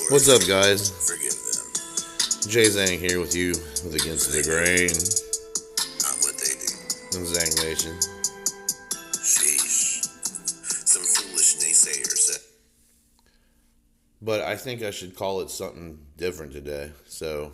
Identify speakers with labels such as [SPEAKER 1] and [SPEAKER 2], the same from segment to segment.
[SPEAKER 1] What's up, guys? Jay Zang here with you with Against the Grain
[SPEAKER 2] Not what they do.
[SPEAKER 1] and Zang Nation.
[SPEAKER 2] Sheesh. Some foolish naysayers said.
[SPEAKER 1] But I think I should call it something different today. So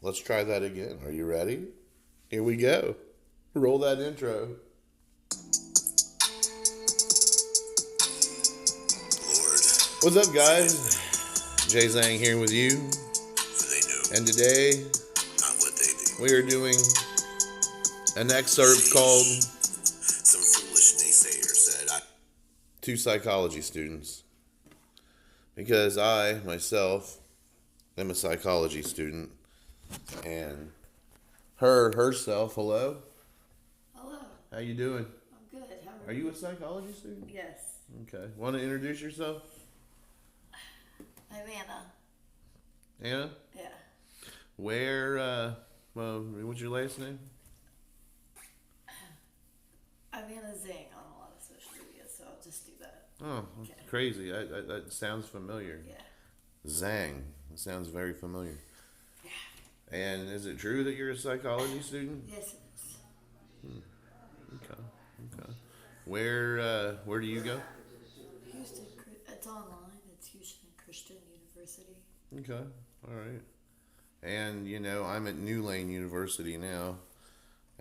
[SPEAKER 1] let's try that again. Are you ready? Here we go. Roll that intro.
[SPEAKER 2] Lord,
[SPEAKER 1] What's up, guys? Jay Zang here with you.
[SPEAKER 2] for they knew
[SPEAKER 1] And today
[SPEAKER 2] not what they do.
[SPEAKER 1] we are doing an excerpt called
[SPEAKER 2] Some foolish naysayers said,
[SPEAKER 1] Two Psychology Students. Because I, myself, am a psychology student. And herself, hello.
[SPEAKER 3] Hello,
[SPEAKER 1] How you doing?
[SPEAKER 3] I'm good. How
[SPEAKER 1] Are you a psychology student?
[SPEAKER 3] Yes,
[SPEAKER 1] Okay. Want to introduce yourself?
[SPEAKER 3] I'm Anna.
[SPEAKER 1] Anna?
[SPEAKER 3] Yeah.
[SPEAKER 1] What's your last name?
[SPEAKER 3] I'm Anna Zang on a lot of social media, so I'll just do that.
[SPEAKER 1] Oh,
[SPEAKER 3] Okay.
[SPEAKER 1] crazy. That sounds familiar.
[SPEAKER 3] Yeah.
[SPEAKER 1] Zang. That sounds very familiar.
[SPEAKER 3] Yeah.
[SPEAKER 1] And is it true that you're a psychology student?
[SPEAKER 3] Yes, it is.
[SPEAKER 1] Okay. Where do you go?
[SPEAKER 3] Houston, it's online. It's Houston Christian University.
[SPEAKER 1] Okay. All right. And, I'm at New Lane University now,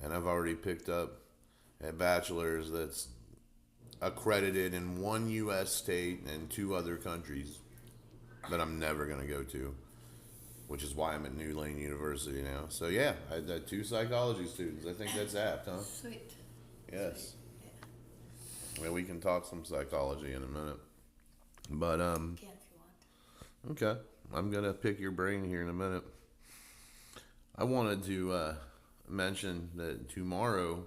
[SPEAKER 1] and I've already picked up a bachelor's that's accredited in one U.S. state and two other countries that I'm never going to go to, which is why I'm at New Lane University now. So, yeah, I had two psychology students. I think that's apt, huh?
[SPEAKER 3] Sweet.
[SPEAKER 1] Yes.
[SPEAKER 3] Yeah.
[SPEAKER 1] Well, we can talk some psychology in a minute. But,
[SPEAKER 3] Can if you want.
[SPEAKER 1] okay. I'm going to pick your brain here in a minute. I wanted to mention that tomorrow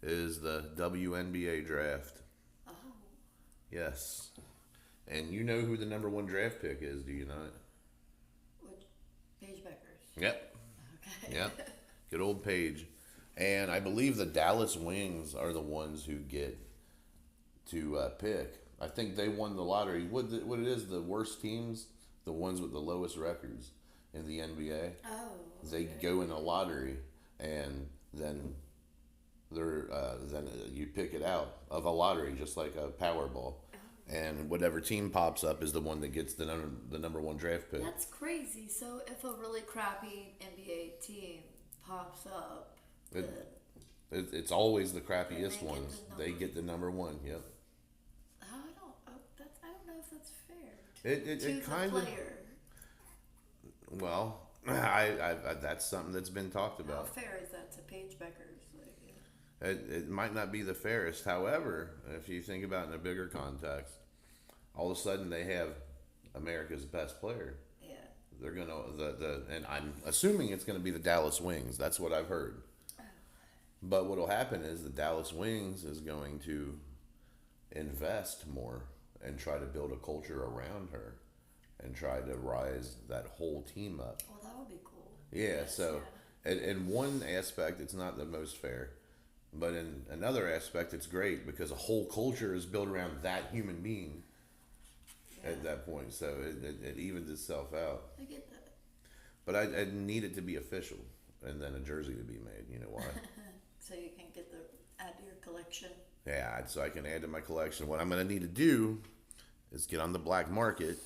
[SPEAKER 1] is the WNBA draft.
[SPEAKER 3] Oh,
[SPEAKER 1] Yes. And you know who the number one draft pick is, do you not?
[SPEAKER 3] which Paige Beckers?
[SPEAKER 1] Yep.
[SPEAKER 3] Okay.
[SPEAKER 1] Yep. Good old Paige. And I believe the Dallas Wings are the ones who get to pick. I think they won the lottery. What it is, the worst teams, the ones with the lowest records in the NBA,
[SPEAKER 3] Oh.
[SPEAKER 1] they go in a lottery, and then you pick it out of a lottery, just like a Powerball, and whatever team pops up is the one that gets the number one draft pick.
[SPEAKER 3] That's crazy. So if a really crappy NBA team pops up,
[SPEAKER 1] It-
[SPEAKER 3] then
[SPEAKER 1] It's always the
[SPEAKER 3] And
[SPEAKER 1] crappiest
[SPEAKER 3] they get
[SPEAKER 1] ones.
[SPEAKER 3] the
[SPEAKER 1] They
[SPEAKER 3] number-
[SPEAKER 1] get the number one. Yep.
[SPEAKER 3] I don't know if that's fair.
[SPEAKER 1] It
[SPEAKER 3] To the
[SPEAKER 1] kind of.
[SPEAKER 3] player.
[SPEAKER 1] Well, I that's something that's been talked
[SPEAKER 3] How
[SPEAKER 1] about.
[SPEAKER 3] fair is that to Paige Beckers? Like, yeah.
[SPEAKER 1] It might not be the fairest. However, if you think about it in a bigger context, all of a sudden they have America's best player.
[SPEAKER 3] Yeah.
[SPEAKER 1] They're gonna and I'm assuming it's gonna be the Dallas Wings. That's what I've heard. But what'll happen is the Dallas Wings is going to invest more and try to build a culture around her and try to rise that whole team up.
[SPEAKER 3] Well, that would be cool.
[SPEAKER 1] Yeah,
[SPEAKER 3] Yes,
[SPEAKER 1] so in one aspect, it's not the most fair. But in another aspect, it's great because a whole culture is built around that human being at that point. So it evens itself out.
[SPEAKER 3] I get that.
[SPEAKER 1] But I need it to be official and then a jersey to be made. You know why?
[SPEAKER 3] So you can get the add to your collection.
[SPEAKER 1] Yeah, so I can add to my collection. What I'm going to need to do is get on the black market.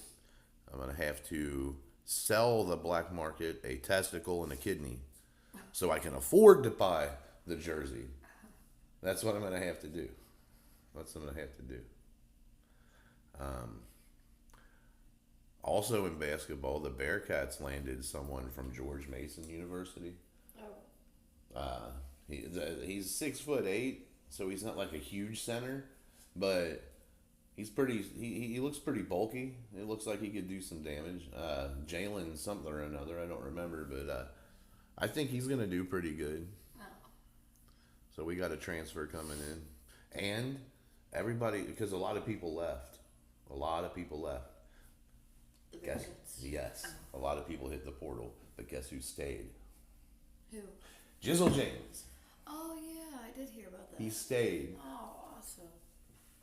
[SPEAKER 1] I'm going to have to sell the black market a testicle and a kidney so I can afford to buy the jersey. That's what I'm going to have to do. That's what I'm going to have to do. Also in basketball, the Bearcats landed someone from George Mason University.
[SPEAKER 3] Oh.
[SPEAKER 1] He's 6'8", so he's not like a huge center, but he's pretty. He looks pretty bulky. It looks like he could do some damage. Jalen something or another, I don't remember, but I think he's gonna do pretty good.
[SPEAKER 3] Oh.
[SPEAKER 1] So we got a transfer coming in, and everybody, because a lot of people left. A lot of people left.
[SPEAKER 3] The
[SPEAKER 1] Guess
[SPEAKER 3] Bearcats.
[SPEAKER 1] yes, a lot of people hit the portal, but guess who stayed?
[SPEAKER 3] Who?
[SPEAKER 1] Jizzle James.
[SPEAKER 3] Oh yeah, I did hear about that.
[SPEAKER 1] He stayed.
[SPEAKER 3] Oh, awesome.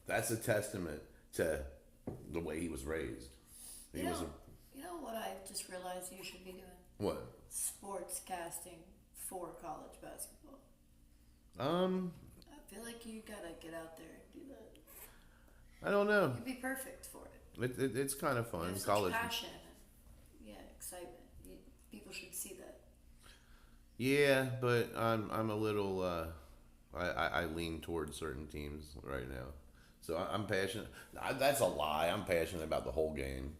[SPEAKER 1] That's a testament to the way he was raised. He
[SPEAKER 3] You
[SPEAKER 1] was
[SPEAKER 3] know,
[SPEAKER 1] a,
[SPEAKER 3] you know, know what I just realized you should be doing?
[SPEAKER 1] What?
[SPEAKER 3] Sports casting for college basketball. I feel like you gotta get out there and do that.
[SPEAKER 1] I don't know.
[SPEAKER 3] You'd be perfect for it.
[SPEAKER 1] It's kind of fun.
[SPEAKER 3] You have
[SPEAKER 1] College.
[SPEAKER 3] such passion and excitement. People should see that.
[SPEAKER 1] Yeah, but I'm a little. I lean towards certain teams right now, so I'm passionate. That's a lie. I'm passionate about the whole game.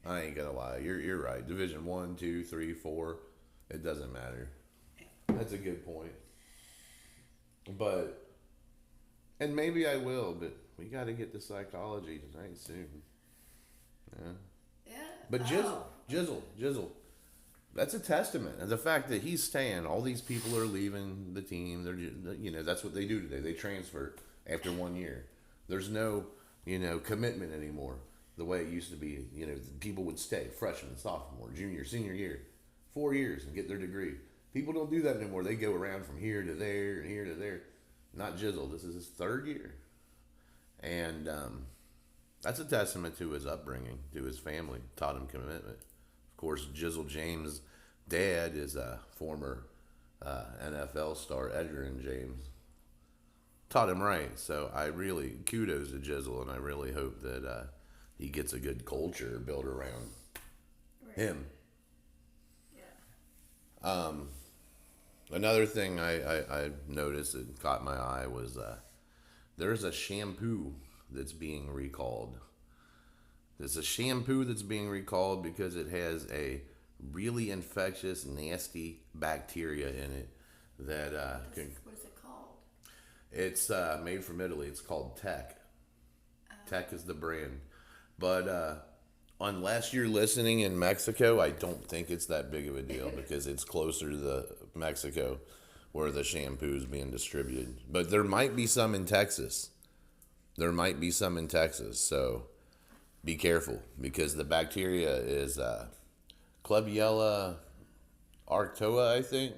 [SPEAKER 1] I ain't gonna lie. You're right. Division 1, 2, 3, 4. It doesn't matter. That's a good point. But and maybe I will, but we got to get to psychology tonight soon. Yeah.
[SPEAKER 3] Yeah.
[SPEAKER 1] But Jizzle. That's a testament. And the fact that he's staying, all these people are leaving the team. They're, that's what they do today. They transfer after 1 year. There's no, commitment anymore. The way it used to be, people would stay, freshman, sophomore, junior, senior year, 4 years and get their degree. People don't do that anymore. They go around from here to there and here to there. Not Jizzle. This is his 3rd year. And that's a testament to his upbringing, to his family. Taught him commitment. Of course, Jizzle James' dad is a former NFL star, Edgar and James. Taught him right. So I really, kudos to Jizzle, and I really hope that he gets a good culture built around him.
[SPEAKER 3] Yeah.
[SPEAKER 1] Another thing I noticed that caught my eye was there's a shampoo that's being recalled. There's a shampoo that's being recalled because it has a really infectious, nasty bacteria in it that
[SPEAKER 3] What is it called?
[SPEAKER 1] It's made from Italy. It's called Tech. Tech is the brand. But unless you're listening in Mexico, I don't think it's that big of a deal because it's closer to the Mexico where the shampoo is being distributed. But there might be some in Texas. So be careful because the bacteria is Klebsiella arctoa, I think.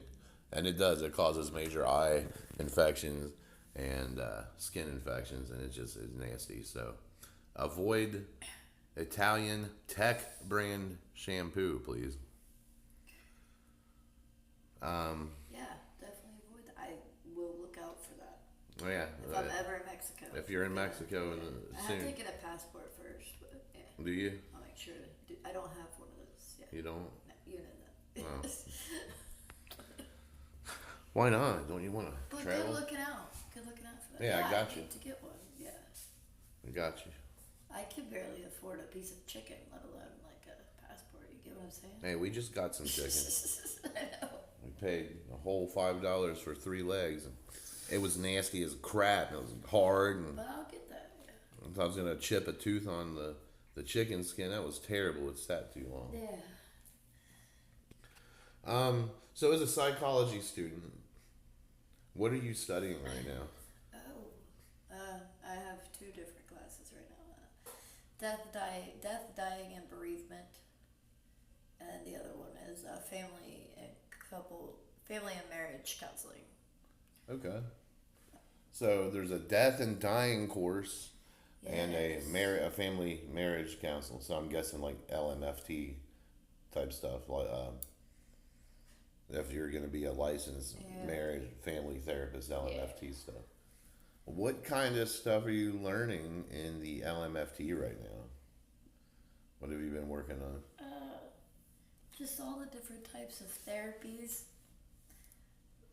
[SPEAKER 1] And it causes major eye infections and skin infections, and it's nasty. So avoid Italian Tech brand shampoo, please.
[SPEAKER 3] Yeah, definitely avoid that. I will look out for that.
[SPEAKER 1] Oh yeah.
[SPEAKER 3] If I'm ever in Mexico.
[SPEAKER 1] If you're in Mexico
[SPEAKER 3] I
[SPEAKER 1] soon.
[SPEAKER 3] have to get a passport first, but yeah.
[SPEAKER 1] Do you?
[SPEAKER 3] I'll make sure to do. I don't have one of those. Yeah.
[SPEAKER 1] You don't?
[SPEAKER 3] No, you know that.
[SPEAKER 1] Oh. Why not? Don't you want to
[SPEAKER 3] But
[SPEAKER 1] travel?
[SPEAKER 3] good looking out for that.
[SPEAKER 1] Yeah, I got you.
[SPEAKER 3] need to get one. Yeah.
[SPEAKER 1] I got you.
[SPEAKER 3] I can barely afford a piece of chicken, let alone like a passport. You get what I'm saying?
[SPEAKER 1] Hey, we just got some chicken.
[SPEAKER 3] I know.
[SPEAKER 1] We paid a whole $5 for 3 legs. And it was nasty as crap. It was hard. And
[SPEAKER 3] But I'll get that. Yeah.
[SPEAKER 1] I was going to chip a tooth on the chicken skin. That was terrible. It sat too long.
[SPEAKER 3] Yeah.
[SPEAKER 1] So as a psychology student, what are you studying right now?
[SPEAKER 3] I have 2 different classes right now. Death, dying, and bereavement, and the other one is family and marriage counseling.
[SPEAKER 1] Okay. So there's a death and dying course and a family marriage counsel. So I'm guessing like LMFT type stuff. Like if you're going to be a licensed marriage family therapist, LMFT stuff. What kind of stuff are you learning in the LMFT right now? What have you been working on?
[SPEAKER 3] Just all the different types of therapies.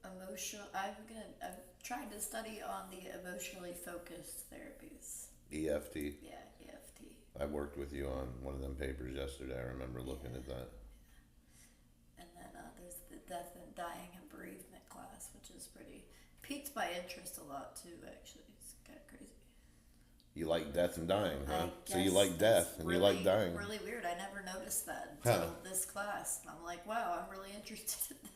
[SPEAKER 3] I've tried to study on the emotionally focused therapies.
[SPEAKER 1] EFT.
[SPEAKER 3] Yeah, EFT.
[SPEAKER 1] I worked with you on one of them papers yesterday. I remember looking at that.
[SPEAKER 3] And then there's the death and dying and bereavement class, which is piqued my interest a lot too. Actually, it's kind of crazy.
[SPEAKER 1] You like death and dying, huh? So you
[SPEAKER 3] guess
[SPEAKER 1] like death and
[SPEAKER 3] really,
[SPEAKER 1] you like dying.
[SPEAKER 3] Really weird. I never noticed that until this class. And I'm like, wow, I'm really interested in this.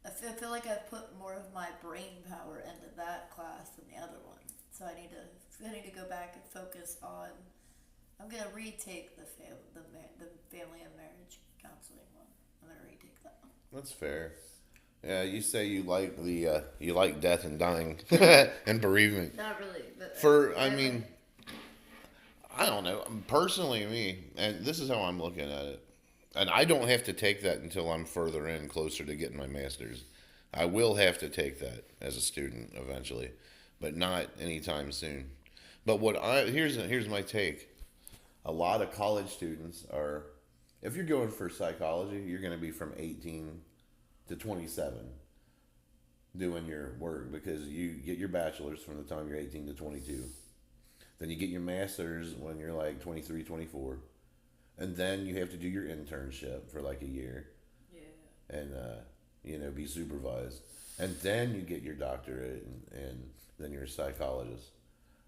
[SPEAKER 3] I feel like I've put more of my brain power into that class than the other one. So I need to go back and focus on. I'm gonna retake the family and marriage counseling one. I'm gonna retake that one.
[SPEAKER 1] That's fair. Yeah, you say you like you like death and dying and bereavement.
[SPEAKER 3] Not really, but
[SPEAKER 1] I don't know. Personally, me, and this is how I'm looking at it. And I don't have to take that until I'm further in, closer to getting my master's. I will have to take that as a student eventually, but not anytime soon. But here's my take. A lot of college students are, if you're going for psychology, you're going to be from 18 to 27 doing your work because you get your bachelor's from the time you're 18 to 22. Then you get your master's when you're like 23, 24. And then you have to do your internship for like a year. Yeah. And, be supervised. And then you get your doctorate and then you're a psychologist.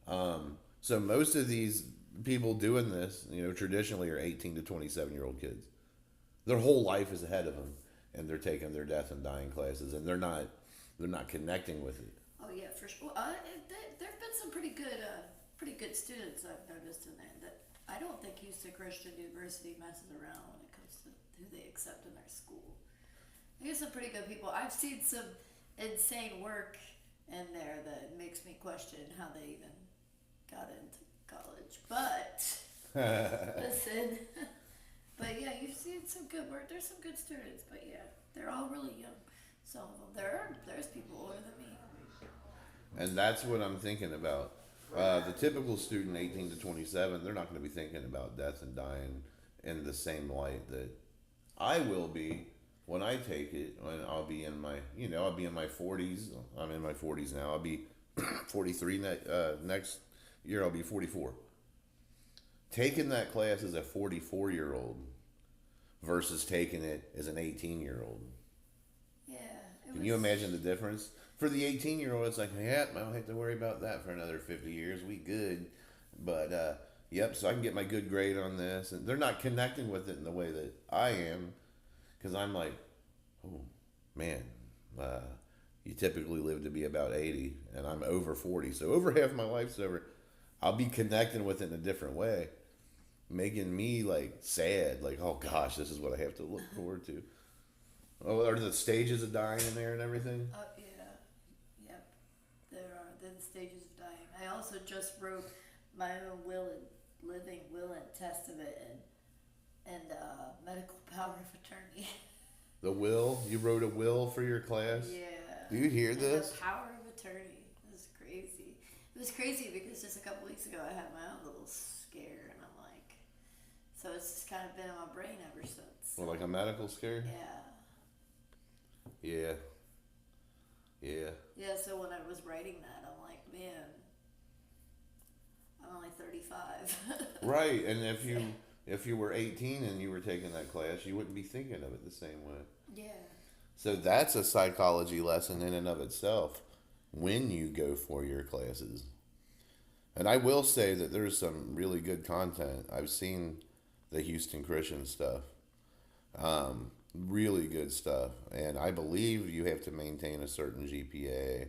[SPEAKER 1] So most of these people doing this, traditionally are 18 to 27-year-old kids. Their whole life is ahead of them. And they're taking their death and dying classes and they're not connecting with it.
[SPEAKER 3] Oh yeah, for sure. There've been some pretty good students I've noticed in there that I don't think Houston Christian University messes around when it comes to who they accept in their school. I guess some pretty good people. I've seen some insane work in there that makes me question how they even got into college. But listen, but yeah, you've seen some good work. There's some good students, but yeah, they're all really young. Some of them. There's people older than me.
[SPEAKER 1] And that's what I'm thinking about. The typical student, 18 to 27, they're not going to be thinking about death and dying in the same light that I will be when I take it. When I'll be in my 40s. I'm in my 40s now. I'll be 43 next year. I'll be 44. Taking that class as a 44-year-old versus taking it as an 18-year-old.
[SPEAKER 3] Yeah.
[SPEAKER 1] Can you imagine the difference? For the 18-year-old, it's like, yeah, I don't have to worry about that for another 50 years. We good. But, so I can get my good grade on this. And they're not connecting with it in the way that I am. Because I'm like, oh, man, you typically live to be about 80. And I'm over 40. So over half my life's over. I'll be connecting with it in a different way. Making me, like, sad. Like, oh, gosh, this is what I have to look forward to. Oh, are the stages of dying in there and everything?
[SPEAKER 3] Yeah. Yep. There are. They're the stages of dying. I also just wrote my own living will and testament and medical power of attorney.
[SPEAKER 1] The will? You wrote a will for your class?
[SPEAKER 3] Yeah.
[SPEAKER 1] Do you hear this?
[SPEAKER 3] The power of attorney. It was crazy. It was crazy because just a couple weeks ago I had my own little scare and I'm like, so it's just kind of been in my brain ever since.
[SPEAKER 1] Well, like a medical scare?
[SPEAKER 3] Yeah.
[SPEAKER 1] Yeah.
[SPEAKER 3] Yeah, so when I was writing that, I'm like, man, I'm only 35.
[SPEAKER 1] Right, and if you were 18 and you were taking that class, you wouldn't be thinking of it the same way.
[SPEAKER 3] Yeah.
[SPEAKER 1] So that's a psychology lesson in and of itself when you go for your classes. And I will say that there's some really good content. I've seen the Houston Christian stuff. Really good stuff. And I believe you have to maintain a certain GPA.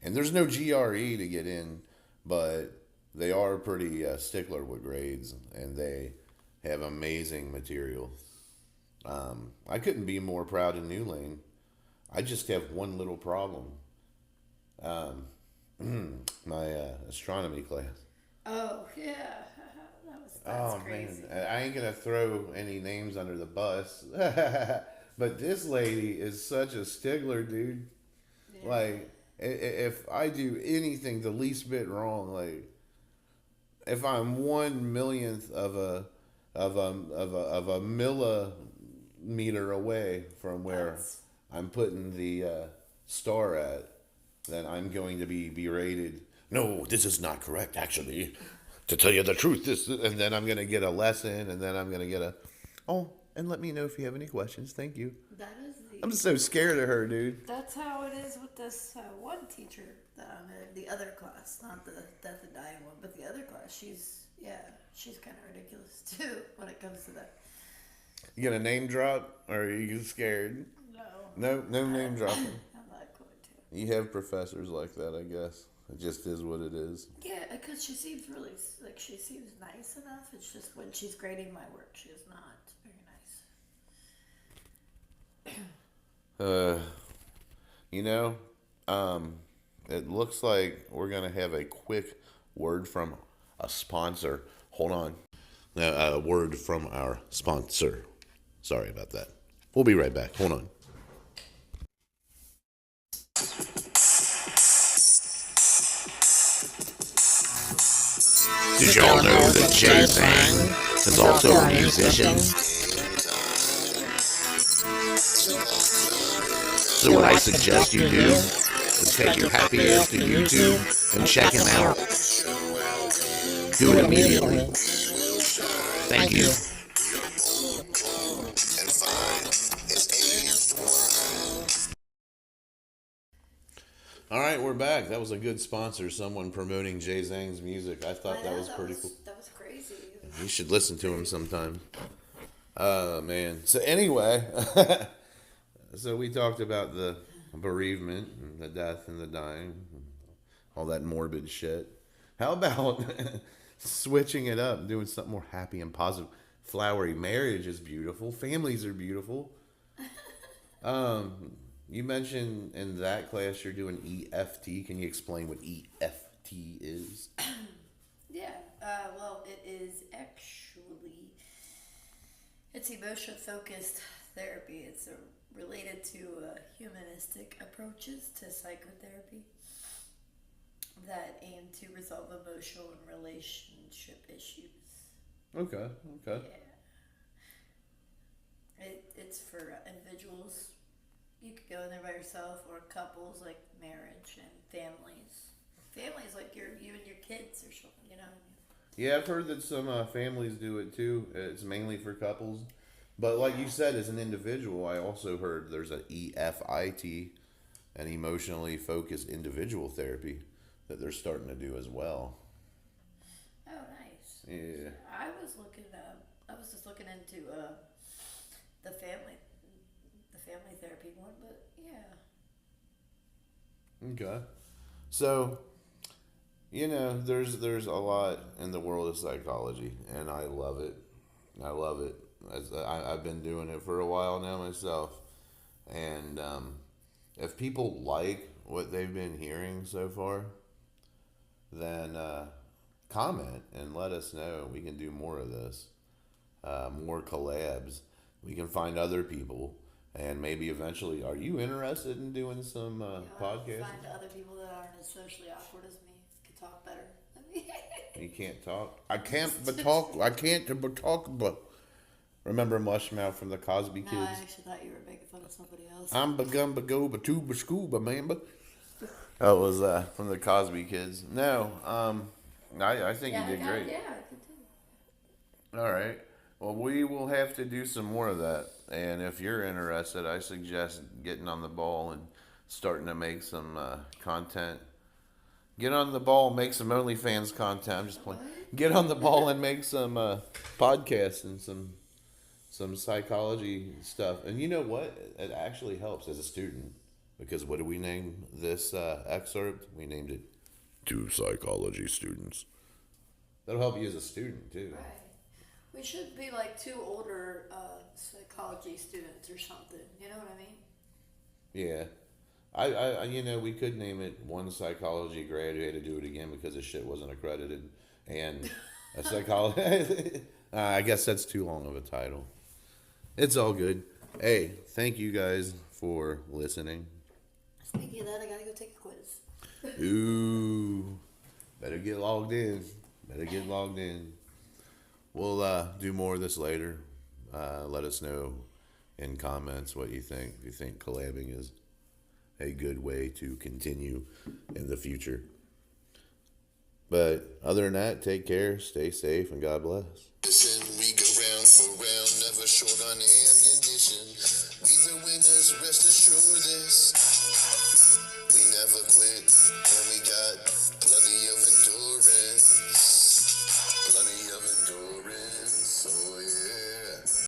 [SPEAKER 1] And there's no GRE to get in, but they are pretty stickler with grades, and they have amazing material. I couldn't be more proud of New Lane. I just have one little problem. My astronomy class.
[SPEAKER 3] Oh, yeah. That's crazy.
[SPEAKER 1] Man, I ain't gonna throw any names under the bus, but this lady is such a stickler, dude. Yeah. Like, if I do anything the least bit wrong, like, if I'm 1/1,000,000th of a millimeter away from where I'm putting the star at, then I'm going to be berated. No, this is not correct, actually. To tell you the truth, this, and then I'm going to get a lesson, and then I'm going to get and let me know if you have any questions. Thank you. I'm so scared of her, dude.
[SPEAKER 3] That's how it is with this one teacher that I'm in, the other class, not the death and dying one, but the other class. She's kind of ridiculous too when it comes to that.
[SPEAKER 1] You gonna name drop, or are you scared? No name dropping.
[SPEAKER 3] I'm not going to.
[SPEAKER 1] You have professors like that, I guess. It just is what it is.
[SPEAKER 3] Yeah, because she seems she seems nice enough. It's just when she's grading my work, she is not very
[SPEAKER 1] nice. It looks like we're going to have a quick word from a sponsor. Hold on. Now, a word from our sponsor. Sorry about that. We'll be right back. Hold on.
[SPEAKER 4] Did y'all know that Zang is also a musician? So what I suggest you do is take your happy ass to YouTube and check him out. Do it immediately. Thank you.
[SPEAKER 1] All right, we're back. That was a good sponsor. Someone promoting Jay Zang's music. I thought that was pretty cool.
[SPEAKER 3] That was crazy.
[SPEAKER 1] You should listen to him sometime. Oh, man. So anyway, so we talked about the bereavement and the death and the dying, and all that morbid shit. How about switching it up, doing something more happy and positive? Flowery marriage is beautiful. Families are beautiful. You mentioned in that class you're doing EFT. Can you explain what EFT is?
[SPEAKER 3] Yeah. Well, it is actually it's emotion focused therapy. It's related to humanistic approaches to psychotherapy that aim to resolve emotional and relationship issues.
[SPEAKER 1] Okay.
[SPEAKER 3] Yeah. It's for individuals. You could go in there by yourself, or couples, like marriage and families. Families like you and your kids or something, you know.
[SPEAKER 1] Yeah, I've heard that some families do it too. It's mainly for couples. But like you said, as an individual, I also heard there's an EFIT, an emotionally focused individual therapy, that they're starting to do as well.
[SPEAKER 3] Oh, nice.
[SPEAKER 1] Yeah.
[SPEAKER 3] I was just looking into the family therapy one, but yeah.
[SPEAKER 1] Okay. So, there's a lot in the world of psychology, and I love it. I love it. I've been doing it for a while now myself, and if people like what they've been hearing so far, then comment and let us know. We can do more of this, more collabs. We can find other people, and maybe eventually. Are you interested in doing some podcasts?
[SPEAKER 3] Find other people that aren't as socially awkward as me, can talk better than me.
[SPEAKER 1] You can't talk. I can't but talk. I can't but talk. But remember Mushmouth from the Cosby Kids?
[SPEAKER 3] No, I actually thought you were making fun of somebody else.
[SPEAKER 1] I'm begun but go but two but school but man but. That was from the Cosby Kids. No, I think you did great.
[SPEAKER 3] Yeah, I could too.
[SPEAKER 1] All right. Well, we will have to do some more of that. And if you're interested, I suggest getting on the ball and starting to make some content. Get on the ball, make some OnlyFans content. I'm just playing. Get on the ball and make some podcasts and some psychology stuff. And you know what? It actually helps as a student. Because what did we name this excerpt? We named it Two Psychology Students. That'll help you as a student, too.
[SPEAKER 3] Right. We should be like two older psychology students or something. You know what I mean?
[SPEAKER 1] Yeah. I we could name it One Psychology Grad Who Had to Do It Again because his shit wasn't accredited. And a psychology... I guess that's too long of a title. It's all good. Hey, thank you guys for listening.
[SPEAKER 3] Speaking of that, I gotta go take a quiz.
[SPEAKER 1] Ooh. Better get logged in. We'll do more of this later. Let us know in comments what you think. If you think collabing is a good way to continue in the future. But other than that, take care, stay safe, and God bless.
[SPEAKER 2] Listen, we go round for round, never short on ammunition. We the winners, rest assured this. We never quit.